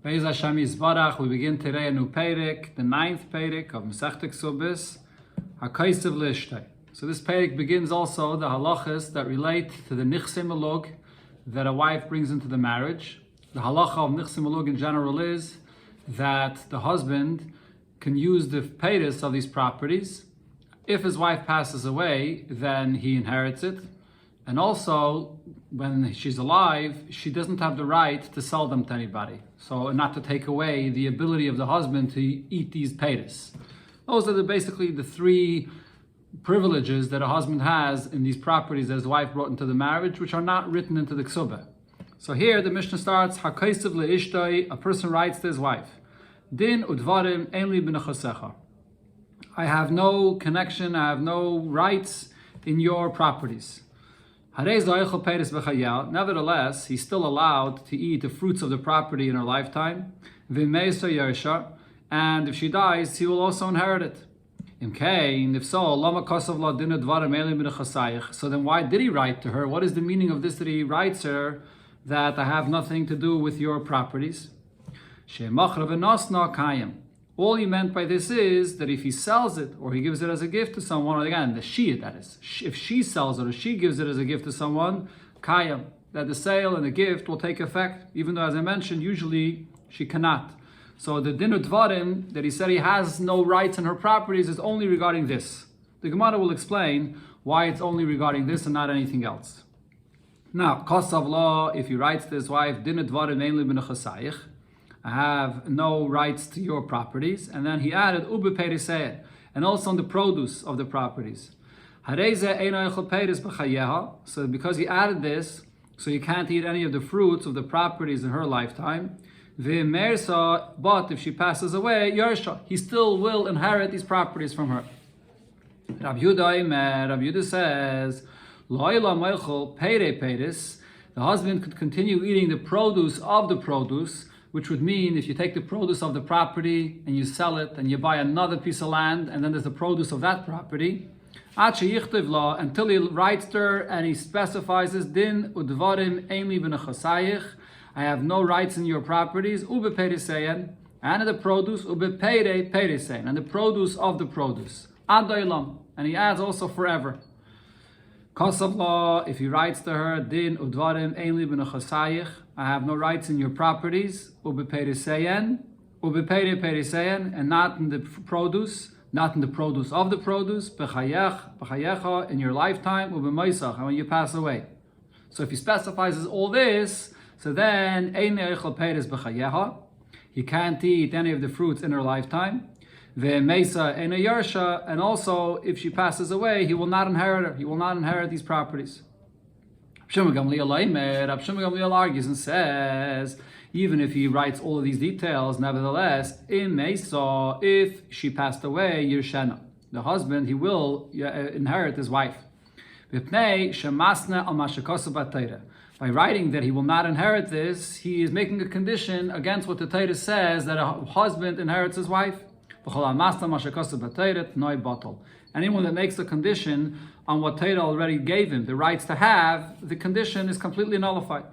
Be'ez Hashem Yisbarach, we begin today a new Perek, the 9th Perek of Masech Kesubos, HaKesubos L'Ishtay. So this Perek begins also the halachas that relate to the Nichse Malug that a wife brings into the marriage. The halacha of Nichse Malug in general is that the husband can use the paytas of these properties. If his wife passes away, then he inherits it. And also, when she's alive, she doesn't have the right to sell them to anybody. So not to take away the ability of the husband to eat these paytas. Those are basically the three privileges that a husband has in these properties that his wife brought into the marriage, which are not written into the Kesubah. So here the Mishnah starts, HaKesubos L'Ishtay, a person writes to his wife, Din udvarim ein li b'nechasecha. I have no connection, I have no rights in your properties. Nevertheless, he's still allowed to eat the fruits of the property in her lifetime. And if she dies, he will also inherit it. If so, so then why did he write to her? What is the meaning of this that he writes her that I have nothing to do with your properties? All he meant by this is that if he sells it or he gives it as a gift to someone, or again, the shia, that is, if she sells it or she gives it as a gift to someone, kayam, that the sale and the gift will take effect, even though, as I mentioned, usually she cannot. So the din udvarim, that he said he has no rights in her properties, is only regarding this. The Gemara will explain why it's only regarding this and not anything else. Now, kosav law, if he writes to his wife, din udvarim ein li b'nechasayich, I have no rights to your properties. And then he added, Ube and also on the produce of the properties. So because he added this, so you can't eat any of the fruits of the properties in her lifetime. But if she passes away, he still will inherit these properties from her. Rabbi Yehuda says, the husband could continue eating the produce of the produce, which would mean if you take the produce of the property and you sell it and you buy another piece of land and then there's the produce of that property, until he writes to her and he specifies this, din udvarim ein li b'nechasayich, I have no rights in your properties, ube periseyan, and the produce, ube periseyan, and the produce of the produce, ad olam, and he adds also forever. Kosav law, if he writes to her, din udvarim ein li b'nechasayich, I have no rights in your properties, ubeperiseyen, and not in the produce, not in the produce of the produce, b'chayecha, in your lifetime, ubemoisach, and when you pass away. So if he specifies all this, so then ein eichel peres b'chayecha, he can't eat any of the fruits in her lifetime. Ve'meisa ein yarsha, and also if she passes away, he will not inherit her. He will not inherit these properties. Rab Gamliel argues and says, even if he writes all of these details, nevertheless, if she passed away, Yershena, the husband, he will inherit his wife. By writing that he will not inherit this, he is making a condition against what the Torah says, that a husband inherits his wife. Anyone that makes a condition on what Torah already gave him, the rights to have, the condition is completely nullified.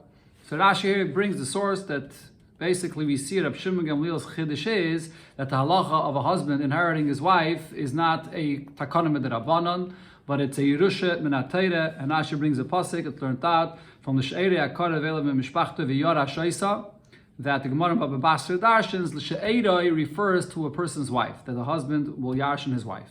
So Rashi here brings the source that basically we see Rab Shimon Gamliel's chiddush is that the halacha of a husband inheriting his wife is not a takana midrabanan, but it's a yerusha min Torah. And Rashi brings a pasuk it learned out from the she'eri akar v'elav mishpachta v'yara shoisa, that the Gemara Baba Basra darshans l'she'eroi refers to a person's wife, that the husband will yarshin his wife.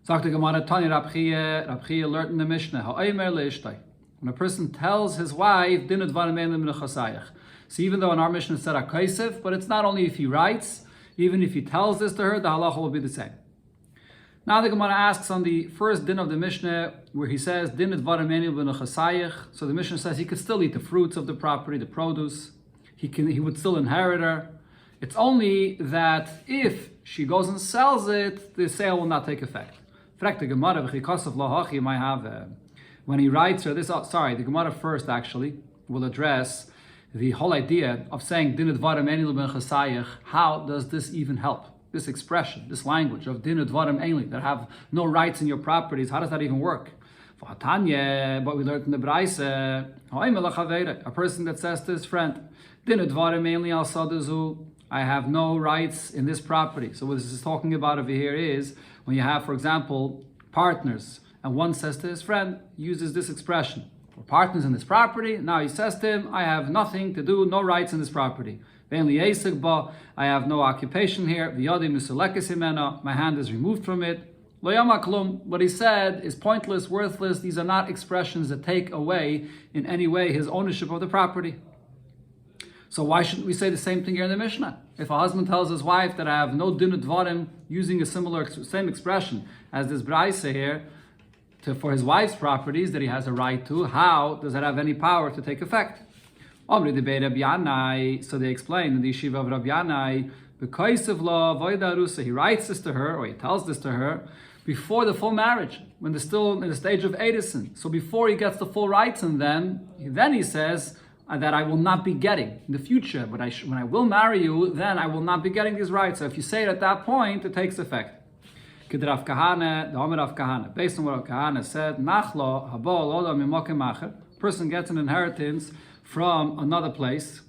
Sagt the Gemara, Tani Rab Chiya learned in the Mishnah, ha'omer le'ishtay. When a person tells his wife, din udvarim ein li b'nechasayich. So even though in our Mishnah it said HaKesef, but it's not only if he writes, even if he tells this to her, the halacha will be the same. Now the Gemara asks on the first din of the Mishnah, where he says, din udvarim ein li b'nechasayich. So the Mishnah says he could still eat the fruits of the property, the produce. He would still inherit her. It's only that if she goes and sells it, the sale will not take effect. When he writes her this, the Gemara first actually will address the whole idea of saying din udvarim ein li b'nechasayich. How does this even help? This expression, this language of din udvarim ein li, that have no rights in your properties, how does that even work? But we learned in the Braise, a person that says to his friend, I have no rights in this property. So what this is talking about over here is when you have, for example, partners, and one says to his friend, uses this expression, we're partners in this property. Now he says to him, I have nothing to do, no rights in this property. I have no occupation here. My hand is removed from it. What he said is pointless, worthless. These are not expressions that take away in any way his ownership of the property. So why shouldn't we say the same thing here in the Mishnah? If a husband tells his wife that I have no din dvarim, using a same expression as this Braise here, for his wife's properties that he has a right to, how does that have any power to take effect? So they explain in the yeshiva of Rabbi Yanai, he writes this to her, or he tells this to her, before the full marriage, when they're still in the stage of edison. So before he gets the full rights, and then he says that I will not be getting in the future, but when I will marry you, then I will not be getting these rights. So if you say it at that point, it takes effect. Based on what Rav Kahana said, person gets an inheritance from another place.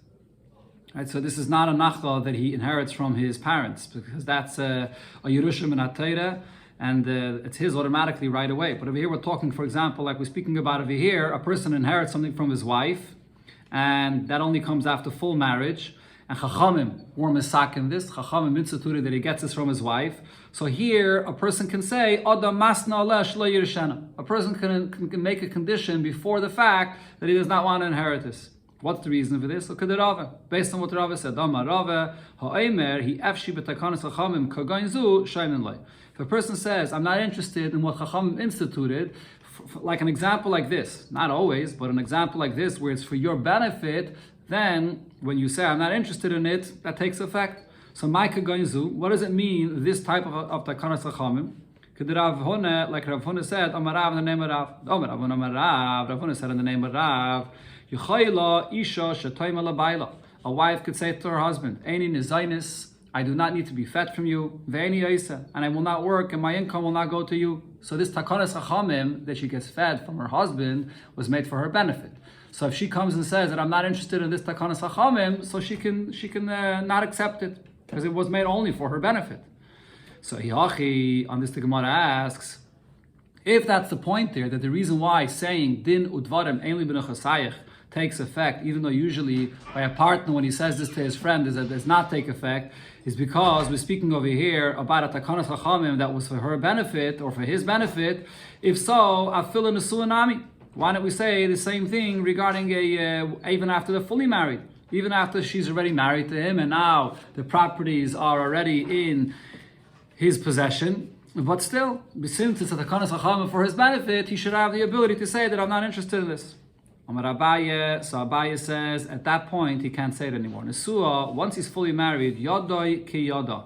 Right, so this is not a nachla that he inherits from his parents, because that's a Yerushim and Atayra, and it's his automatically right away. But over here we're talking, for example, like we're speaking about over here, a person inherits something from his wife, and that only comes after full marriage. And Chachamim were misakin this. Chachamim instituted that he gets this from his wife. So here, a person can say, Adam masna lesh lo yirshana. A person can make a condition before the fact that he does not want to inherit this. What's the reason for this? Look at the Rava. Based on what the Rava said, Amar Rava, ha'emer hi efshi b'takanas Chachamim kagain zu shainin lei. If a person says, I'm not interested in what Chachamim instituted, like an example like this, not always, but an example like this, where it's for your benefit, then when you say I'm not interested in it, that takes effect. So Maika Gainzu, what does it mean, this type of Takanas Chachamim? Like Rav Huna said, Amarav in the name of Rav. Rav Huna said in the name of Rav, a wife could say to her husband, Eini nizainis, I do not need to be fed from you, Ve'eni yaisa, and I will not work, and my income will not go to you. So this Takanas Chachamim that she gets fed from her husband was made for her benefit. So if she comes and says that I'm not interested in this Takanas Chachamim, so she can not accept it, because it was made only for her benefit. So Hihachi, on this the Gemara asks, if that's the point there, that the reason why saying Din Udvarim Ein Li B'Nechasayich takes effect, even though usually by a partner when he says this to his friend does not take effect, is because we're speaking over here about a Takanas Chachamim that was for her benefit or for his benefit. If so, Afil Nesuanami. Why don't we say the same thing regarding even after they're fully married, even after she's already married to him and now the properties are already in his possession, but still, since it's a Takanas Chachamim for his benefit, he should have the ability to say that I'm not interested in this. Amar Abaye, so Abaye says at that point he can't say it anymore. Nesua, once he's fully married, Yodoi ki yoda.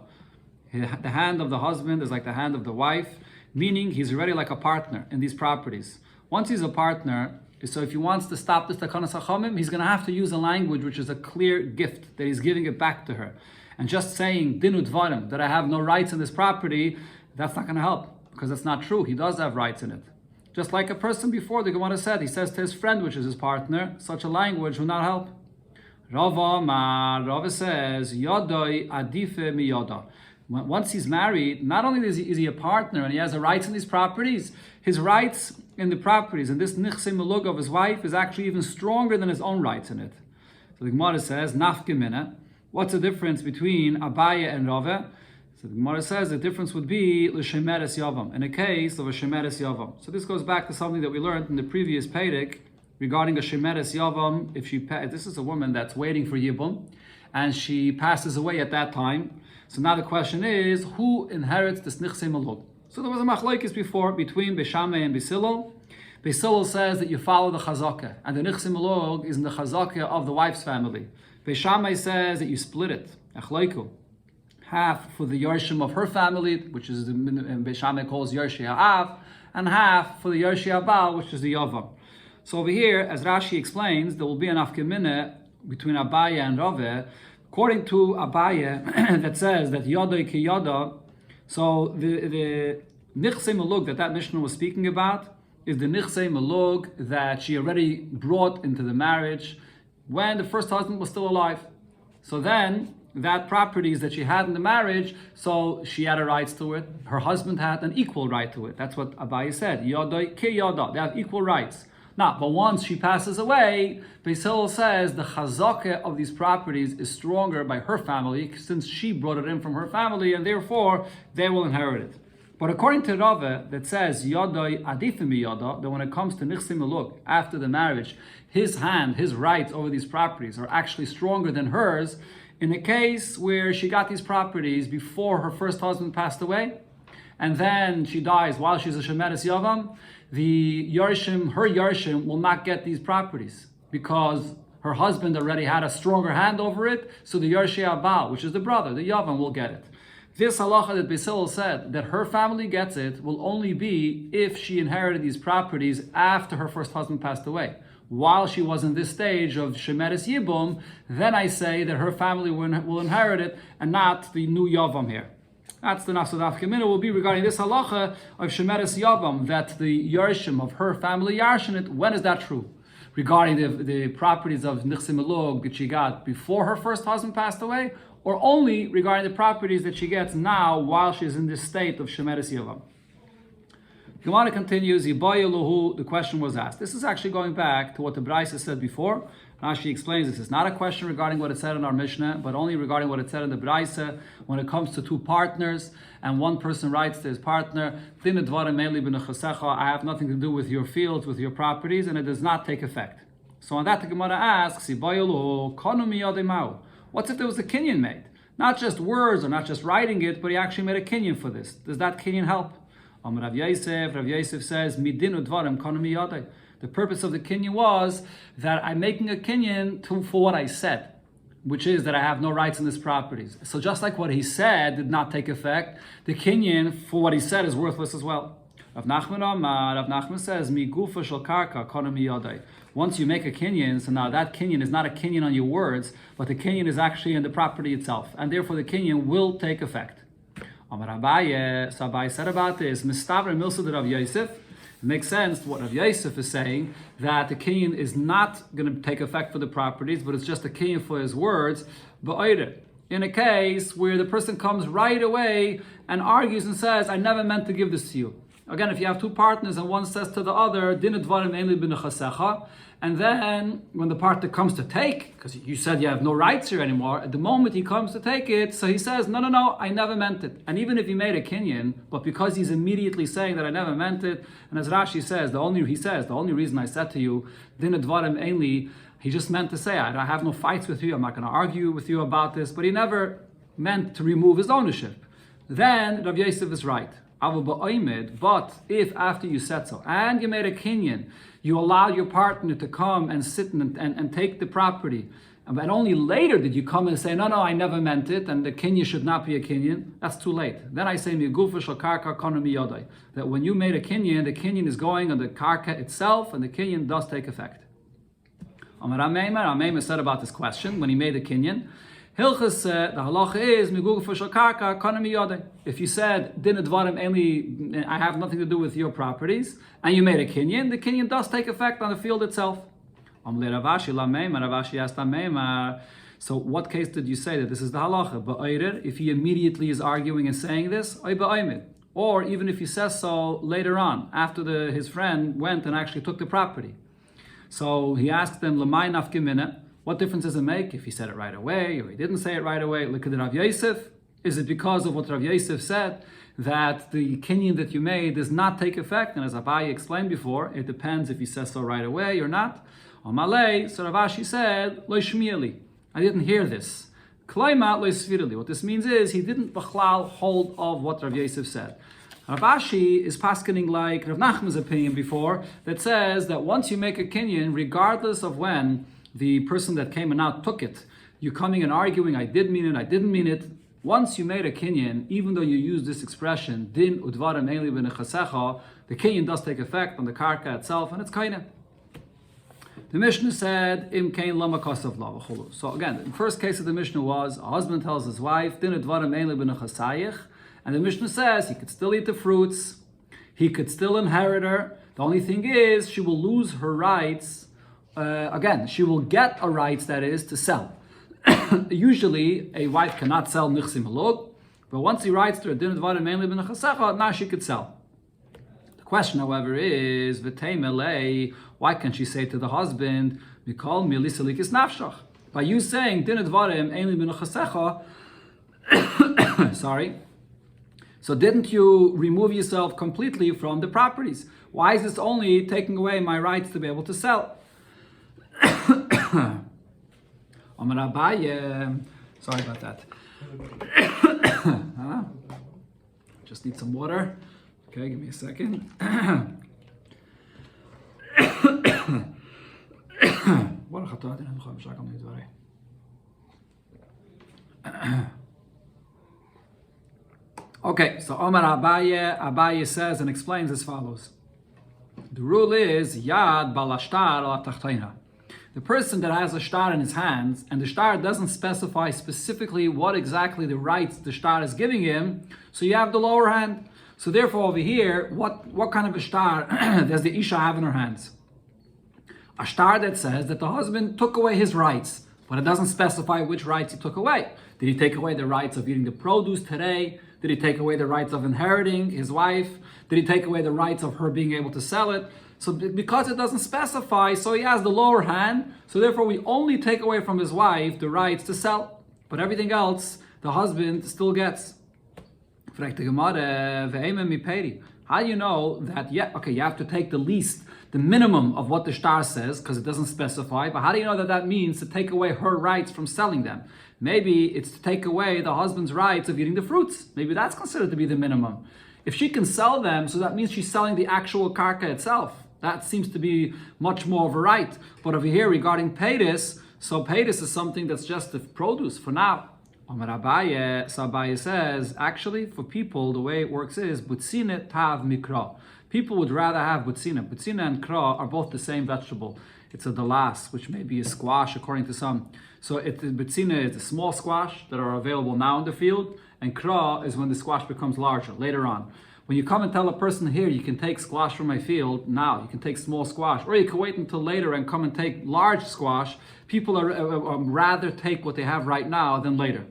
The hand of the husband is like the hand of the wife, meaning he's already like a partner in these properties. Once he's a partner, so if he wants to stop this Takanas Chachamim, he's going to have to use a language which is a clear gift, that he's giving it back to her. And just saying, Din Udvarim, that I have no rights in this property, that's not going to help, because that's not true. He does have rights in it. Just like a person before, the Gemara said, he says to his friend, which is his partner, such a language will not help. Rava says, Yodoi adife mi yoda. Once he's married, not only is he a partner and he has the rights in these properties, his rights in the properties and this nichse melug of his wife is actually even stronger than his own rights in it. So the Gemara says, nafkemina. What's the difference between Abaye and Rava? So the Gemara says the difference would be l'shemeres yavam, in a case of a shemeres yavam. So this goes back to something that we learned in the previous Pedic regarding a shemeres yavam. This is a woman that's waiting for yibum, and she passes away at that time. So now the question is, who inherits this nichse malug? So there was a machlokes before between Beishamai and Beisilol. Beisilol says that you follow the chazakah, and the nichse malug is in the chazakah of the wife's family. Beishamai says that you split it, achleiku, half for the Yarshim of her family, which is the Beishamai calls Yarshi Ha'av, and half for the Yarshi Ha'bal, which is the Yavam. So over here, as Rashi explains, there will be an afkemine between Abaye and Rava. According to Abaye, that says that Yodoi ki Yoda, so the Nichse Malug that Mishnah was speaking about is the nichsei melug that she already brought into the marriage when the first husband was still alive. So then, that properties that she had in the marriage, so she had a rights to it. Her husband had an equal right to it. That's what Abaye said. Yodoi ke yoda. They have equal rights. Now, but once she passes away, Beis Hillel says the chazakah of these properties is stronger by her family since she brought it in from her family, and therefore they will inherit it. But according to Rava, that says Yodoi adifim yoda, that when it comes to nichsim meluk after the marriage, his rights over these properties are actually stronger than hers. In the case where she got these properties before her first husband passed away, and then she dies while she's a shemeres yavam, her Yarshim will not get these properties because her husband already had a stronger hand over it, so the Yarshei Abal, which is the brother, the Yavam, will get it. This halacha that Beis Hillel said that her family gets it will only be if she inherited these properties after her first husband passed away. While she was in this stage of Shemeres Yibum, then I say that her family will inherit it and not the new Yavam here. That's the Nasudaf Kemina will be regarding this halacha of Shemeres Yavam, that the Yarshim of her family Yarshin it. When is that true? Regarding the properties of Nichsim Elog that she got before her first husband passed away, or only regarding the properties that she gets now while she's in this state of Shemeres Yavam. Gemara continues, the question was asked. This is actually going back to what the Braisa said before. Rashi explains this is not a question regarding what it said in our Mishnah, but only regarding what it said in the Braisa when it comes to two partners, and one person writes to his partner, I have nothing to do with your fields, with your properties, and it does not take effect. So on that the Gemara asks, what's if there was a kinyan made? Not just words or not just writing it, but he actually made a kinyan for this. Does that kinyan help? Rav Yosef says, the purpose of the kinyan was that I'm making a kinyan for what I said, which is that I have no rights in these properties. So just like what he said did not take effect, the kinyan for what he said is worthless as well. Rav Nachman says, once you make a kinyan, so now that kinyan is not a kinyan on your words, but the kinyan is actually in the property itself, and therefore the kinyan will take effect. Amar Abaye, so Abaye said about this, Mistavra Milsa de Rav Yosef. It makes sense what Rav Yosef is saying, that the kinyan is not going to take effect for the properties, but it's just a kinyan for his words. But in a case where the person comes right away and argues and says, I never meant to give this to you. Again, if you have two partners and one says to the other, and then when the partner comes to take, because you said you have no rights here anymore, at the moment he comes to take it, so he says, no, I never meant it. And even if he made a kinyan, but because he's immediately saying that I never meant it, and as Rashi says, the only reason I said to you, he just meant to say, I have no fights with you, I'm not going to argue with you about this, but he never meant to remove his ownership. Then Rav Yosef is right. But if after you said so, and you made a kinyan, you allowed your partner to come and sit and take the property, but only later did you come and say, no, I never meant it, and the kinyan should not be a kinyan, that's too late. Then I say, that when you made a kinyan, the kinyan is going on the karka itself, and the kinyan does take effect. Amar Ameimah said about this question, when he made the kinyan, Hilchas, the halacha is if you said din advarim I have nothing to do with your properties, and you made a kinyan, the kinyan does take effect on the field itself. Ravashi asked Ameimah, so what case did you say that this is the halacha? If he immediately is arguing and saying this, or even if he says so later on, after his friend went and actually took the property. So he asked them, Lamai nafkimina, what difference does it make if he said it right away or he didn't say it right away? Look at Rav Yosef. Is it because of what Rav Yosef said that the kinyan that you made does not take effect? And as Abaye explained before, it depends if he says so right away or not. On Malay, so Ravashi said, Lo shmieli, I didn't hear this. Klaima lo svirili. What this means is he didn't b'chlal hold of what Rav Yosef said. Ravashi is paskening like Rav Nachman's opinion before, that says that once you make a kinyan, regardless of when the person that came and out took it, you coming and arguing, I did mean it, I didn't mean it. Once you made a kinyan, even though you use this expression, din udvarim eli b'nechasecha, the kinyan does take effect on the karka itself, and it's kaina. The Mishnah said, Im kain lama kosav lavachulu. So again, the first case of the Mishnah was, a husband tells his wife, din udvarim eli b'nechasayich, and the Mishnah says he could still eat the fruits, he could still inherit her, The only thing is, she will lose her rights. Again, she will get a rights, that is, to sell. Usually, a wife cannot sell nichsim halog, but once he writes to her, din dvarim mainly b'nechasecha, now she could sell. The question, however, is, v'teimelei, why can't she say to the husband, mikol mi lisalikis nafshach? By you saying, din dvarim mainly b'nechasecha, sorry, so didn't you remove yourself completely from the properties? Why is this only taking away my rights to be able to sell? Amar Abaye, sorry about that. Just need some water. Okay, give me a second. Okay, so Omar Abaye says and explains as follows. The rule is Yad balashtar ala tachtaina. The person that has a shtar in his hands, and the shtar doesn't specify specifically what exactly the rights the shtar is giving him, so you have the lower hand. So therefore over here, what kind of a shtar does the Isha have in her hands? A shtar that says that the husband took away his rights, but it doesn't specify which rights he took away. Did he take away the rights of eating the produce today? Did he take away the rights of inheriting his wife? Did he take away the rights of her being able to sell it? So because it doesn't specify, so he has the lower hand, so therefore we only take away from his wife the rights to sell. But everything else, the husband still gets. How do you know that, you have to take the least, the minimum of what the shtar says, because it doesn't specify, but how do you know that that means to take away her rights from selling them? Maybe it's to take away the husband's rights of eating the fruits. Maybe that's considered to be the minimum. If she can sell them, so that means she's selling the actual karka itself. That seems to be much more of a right. But over here, regarding peiris, so peiris is something that's just the produce for now. Amar Abaye, so Abaye says, actually, for people, the way it works is, butzine tav mikra. People would rather have butzina. Butzina and kra are both the same vegetable. It's a dalas, which may be a squash, according to some. So butzina is the small squash that are available now in the field, and kra is when the squash becomes larger, later on. When you come and tell a person here, you can take squash from my field now, you can take small squash, or you can wait until later and come and take large squash, people are rather take what they have right now than later.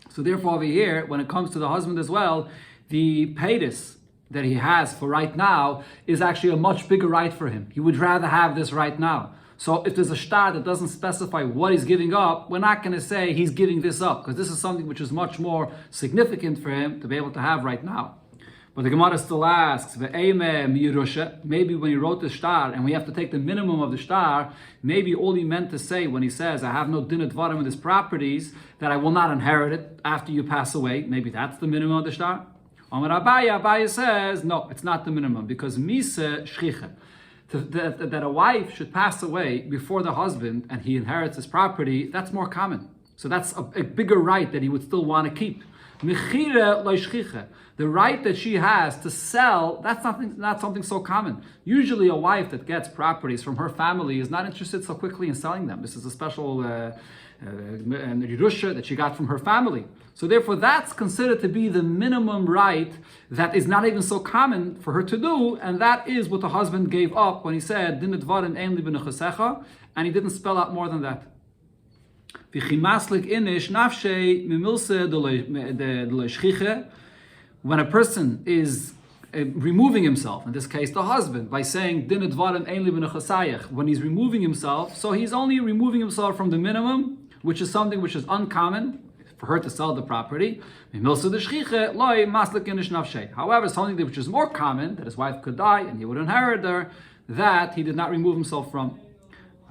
So therefore over here, when it comes to the husband as well, the peiris that he has for right now is actually a much bigger right for him. He would rather have this right now. So if there's a shtar that doesn't specify what he's giving up, we're not going to say he's giving this up, because this is something which is much more significant for him to be able to have right now. But the Gemara still asks, maybe when he wrote the shtar, and we have to take the minimum of the shtar, maybe all he meant to say when he says, I have no din advarim in his properties, that I will not inherit it after you pass away. Maybe that's the minimum of the shtar. Amar Abaye says, no, it's not the minimum, because misa shchicha, that a wife should pass away before the husband and he inherits his property, that's more common. So that's a bigger right that he would still want to keep. Mechira lo shchicha, the right that she has to sell, that's not something so common. Usually a wife that gets properties from her family is not interested so quickly in selling them. This is a special Yerusha that she got from her family. So therefore that's considered to be the minimum right that is not even so common for her to do, and that is what the husband gave up when he said, Din dvarim ein li b'nechasecha, and he didn't spell out more than that. When a person is removing himself, in this case the husband, by saying din dvarim ein li b'nechasayach, when he's removing himself, so he's only removing himself from the minimum, which is something which is uncommon for her to sell the property. However, something which is more common, that his wife could die and he would inherit her, that he did not remove himself from.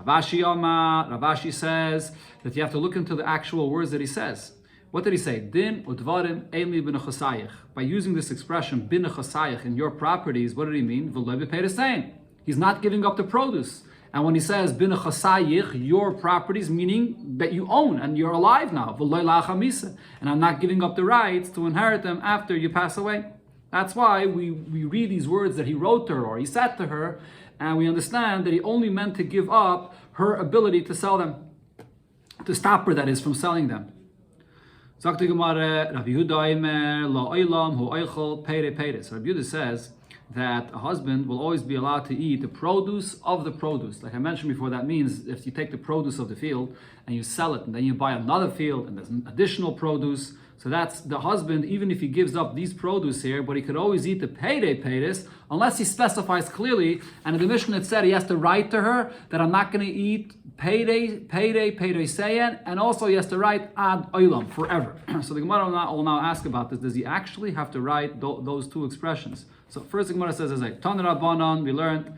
Ravashi says that you have to look into the actual words that he says. What did he say? Din udvarim ein li b'nechasayach. By using this expression, b'nechasayach, in your properties, what did he mean? V'lo b'peiresein. He's not giving up the produce. And when he says b'nechasayach, your properties, meaning that you own and you're alive now. V'lo la'achamisa. And I'm not giving up the rights to inherit them after you pass away. That's why we read these words that he wrote to her or he said to her, and we understand that he only meant to give up her ability to sell them, to stop her, that is, from selling them. So Rabbi Yehuda says that a husband will always be allowed to eat the produce of the produce. Like I mentioned before, that means if you take the produce of the field and you sell it, and then you buy another field and there's additional produce, so that's the husband, even if he gives up these produce here, but he could always eat the payday unless he specifies clearly. And in the Mishnah it said he has to write to her that I'm not going to eat payday sayen, and also he has to write ad olam, forever. So the Gemara will now ask about this. Does he actually have to write those two expressions? So first the Gemara says, as I Tan Rabbanan, we learned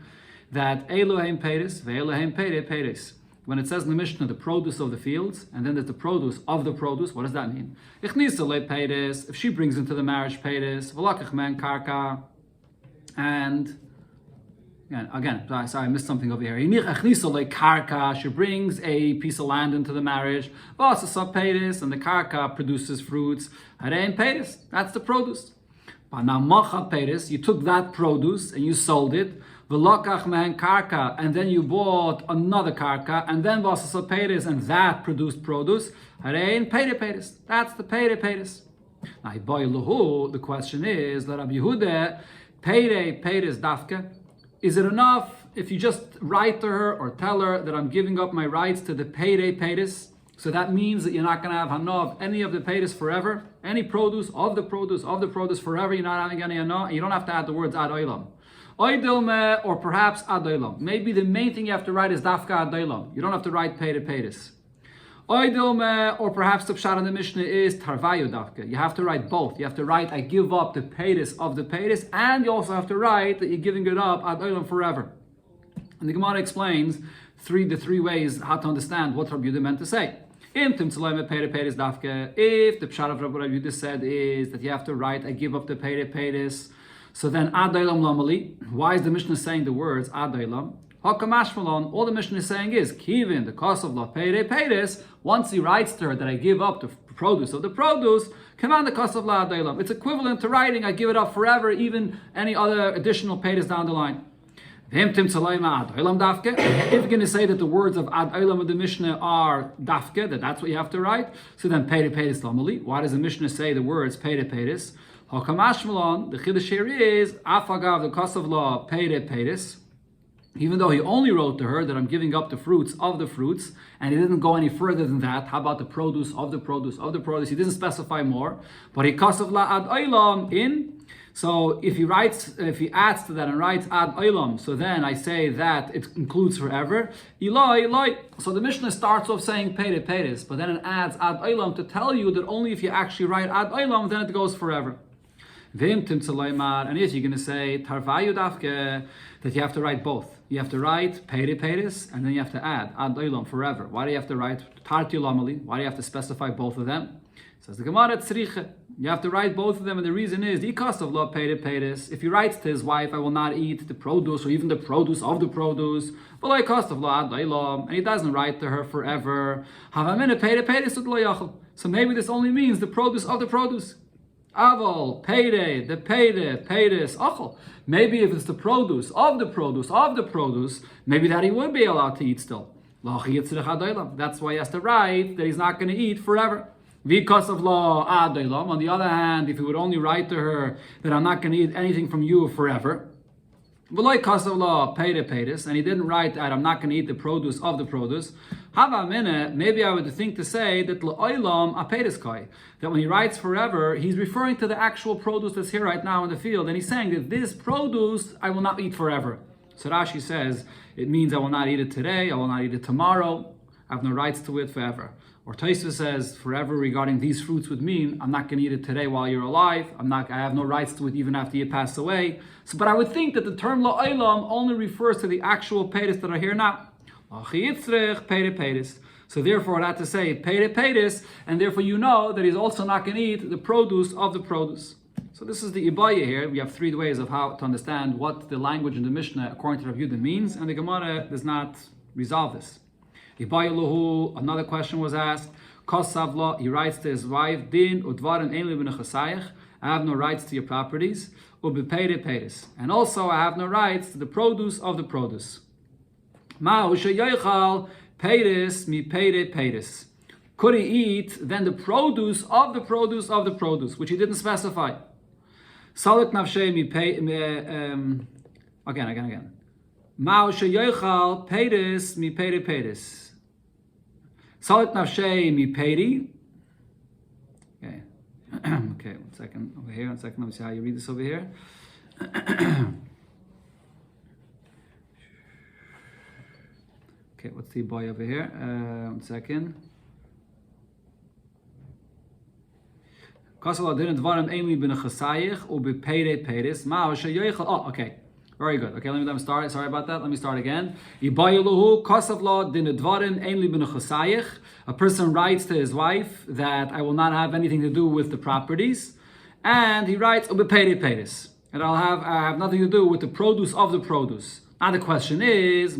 that Eloheim paydes, ve'eloheim paydes. When it says in the Mishnah the produce of the fields, and then there's the produce of the produce, what does that mean? If she brings into the marriage paydes, v'lakach men karka, and again, sorry, I missed something over here. She brings a piece of land into the marriage, and the karka produces fruits. That's the produce. But now you took that produce and you sold it. Karka, and then you bought another karka, and then and that produced produce. That's the paydes. Now, the question is, Rabbi Yehuda, paydes dafke. Is it enough if you just write to her or tell her that I'm giving up my rights to the paydes? So that means that you're not going to have hana of any of the paydes forever, any produce of the produce forever. You're not having any hana, and you don't have to add the words ad olam. Oidilme, or perhaps ad olam. Maybe the main thing you have to write is dafka ad olam. You don't have to write paydes. Oidilme, or perhaps the pshat in the Mishnah is tarvayu dafka. You have to write both. You have to write I give up the paydes of the paydes, and you also have to write that you're giving it up ad olam forever. And the Gemara explains the three ways how to understand what Rabbi Yehuda meant to say. If the pshat of Rabbi Yehuda said is that you have to write I give up the paydes, so then ad olam lamali. Why is the Mishnah saying the words ad olam? Hakamashmalon. All the Mishnah is saying is kivin the cost of la paydes. Once he writes to her that I give up the produce of the produce, command the cost of la ad olam. It's equivalent to writing I give it up forever, even any other additional paydes down the line. If you're going to say that the words of ad olam of the Mishnah are dafke, that's what you have to write, so then paydes lamali. Why does the Mishnah say the words paydes? Hakamashmalon, the chiddush here is afagav the cost of law paydes. Even though he only wrote to her that I'm giving up the fruits of the fruits, and he didn't go any further than that. How about the produce of the produce of the produce? He didn't specify more, but he cost of la ad olam in. So if he adds to that and writes ad olam, so then I say that it includes forever. Eloi. So the Mishnah starts off saying paydes, but then it adds ad olam to tell you that only if you actually write ad olam, then it goes forever. And if you're going to say tarvayu dafke, that you have to write both. You have to write paydes, and then you have to add ad olam forever. Why do you have to write tarti lamali? Why do you have to specify both of them? Says the Gemara tzriche. You have to write both of them, and the reason is the cost of law paydes. If he writes to his wife, I will not eat the produce or even the produce of the produce, but I cost of law ad olam, and he doesn't write to her forever. So maybe this only means the produce of the produce. Aval, payday, the paydes, achol. Maybe if it's the produce of the produce, maybe that he would be allowed to eat still. That's why he has to write that he's not going to eat forever. Because of law ad olam. On the other hand, if he would only write to her that I'm not going to eat anything from you forever, because of law paydes, and he didn't write that I'm not going to eat the produce of the produce, maybe I would think to say that l'olam apaydes kai, that when he writes forever, he's referring to the actual produce that's here right now in the field, and he's saying that this produce I will not eat forever. So Rashi says it means I will not eat it today, I will not eat it tomorrow, I have no rights to it forever. Or Tosfos says forever regarding these fruits would mean I'm not going to eat it today while you're alive. I have no rights to it even after you pass away. So, but I would think that the term la'olam only refers to the actual paydes that are here now. So therefore, I had to say paydes, and therefore you know that he's also not going to eat the produce of the produce. So this is the ibaya here. We have three ways of how to understand what the language in the Mishnah according to Rav Yehuda means, and the Gemara does not resolve this. Another question was asked. Kosavla, he writes to his wife, Din udvaran ein li b'nechasayich. I have no rights to your properties. Ubepaydes. And also I have no rights to the produce of the produce. Ma ushayochal paydes mi paydes. Could he eat then the produce of the produce of the produce, which he didn't specify? Salik nafshei mi pei again. Mao sheyochal peiris mi peiri peiris. Salik nafshei mi peiri. Okay. Okay, 1 second over here. 1 second. Let me see how you read this over here. Okay, what's the boy over here? 1 second. Oh, okay. Very good. Okay, let me start. Sorry about that. Let me start again. A person writes to his wife that I will not have anything to do with the properties, and he writes and I have nothing to do with the produce of the produce. Now the question is,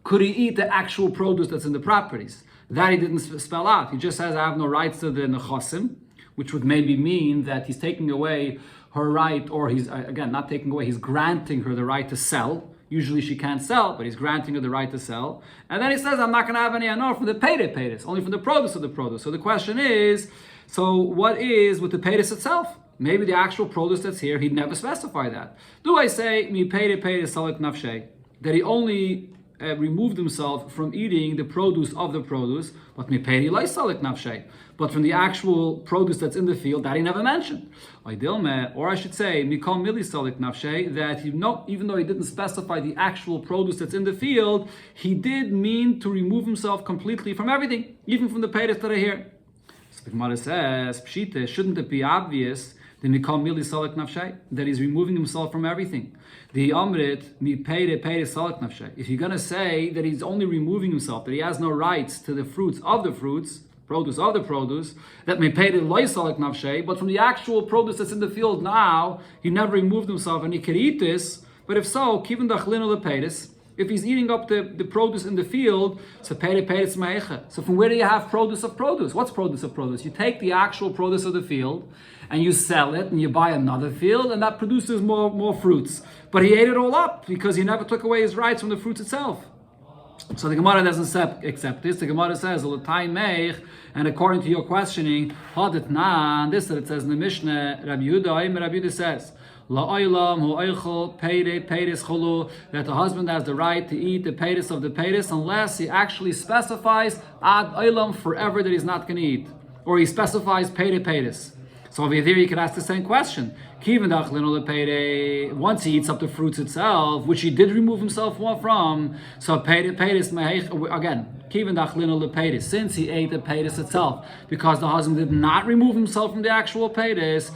could he eat the actual produce that's in the properties? That he didn't spell out. He just says I have no rights to the nechasim, which would maybe mean that he's taking away her right, or he's, again, not taking away, he's granting her the right to sell. Usually she can't sell, but he's granting her the right to sell. And then he says, I'm not going to have any anor from the peiris, only from the produce of the produce. So the question is, so what is with the peiris itself? Maybe the actual produce that's here, he'd never specify that. Do I say, mi peiris salik nafshay, that he only removed himself from eating the produce of the produce, but mi peiris loy salik nafshay, but from the actual produce that's in the field, that he never mentioned. Or I should say, mikol mili salik nafshay, that even though he didn't specify the actual produce that's in the field, he did mean to remove himself completely from everything, even from the peiris that are here. So the Gemara says, Pshita, shouldn't it be obvious that he's removing himself from everything? The Amrit, if you're going to say that he's only removing himself, that he has no rights to the fruits of the fruits, produce of the produce, that but from the actual produce that's in the field now, he never removed himself and he could eat this. But if so, if he's eating up the produce in the field, so from where do you have produce of produce? What's produce of produce? You take the actual produce of the field and you sell it and you buy another field and that produces more fruits. But he ate it all up because he never took away his rights from the fruits itself. So the Gemara doesn't accept this. The Gemara says, and according to your questioning, this that it says in the Mishnah, Rabbi Yehuda says, that the husband has the right to eat the peiris of the peiris unless he actually specifies ad olam, forever, that he's not going to eat, or he specifies peiris. So over here you could ask the same question. Once he eats up the fruits itself, which he did remove himself from, so again, since he ate the peiris itself, because the husband did not remove himself from the actual peiris,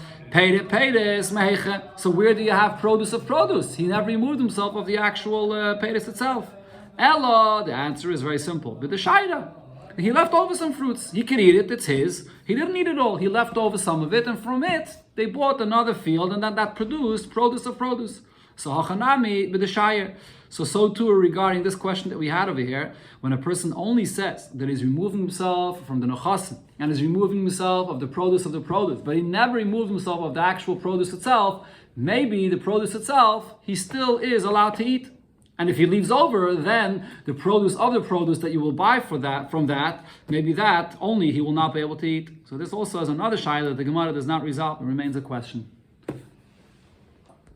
so where do you have produce of produce? He never removed himself of the actual peiris itself. Ella, the answer is very simple. But the shaida, he left over some fruits. He can eat it, it's his. He didn't eat it all. He left over some of it, and from it, they bought another field, and then that produced produce of produce. So hachanami b'deshayir. So too regarding this question that we had over here, when a person only says that he's removing himself from the nechasim and is removing himself of the produce, but he never removed himself of the actual produce itself, maybe the produce itself he still is allowed to eat. And if he leaves over, then the produce of the produce that you will buy from that, maybe that only he will not be able to eat. So this also is another shayla that the Gemara does not resolve and remains a question.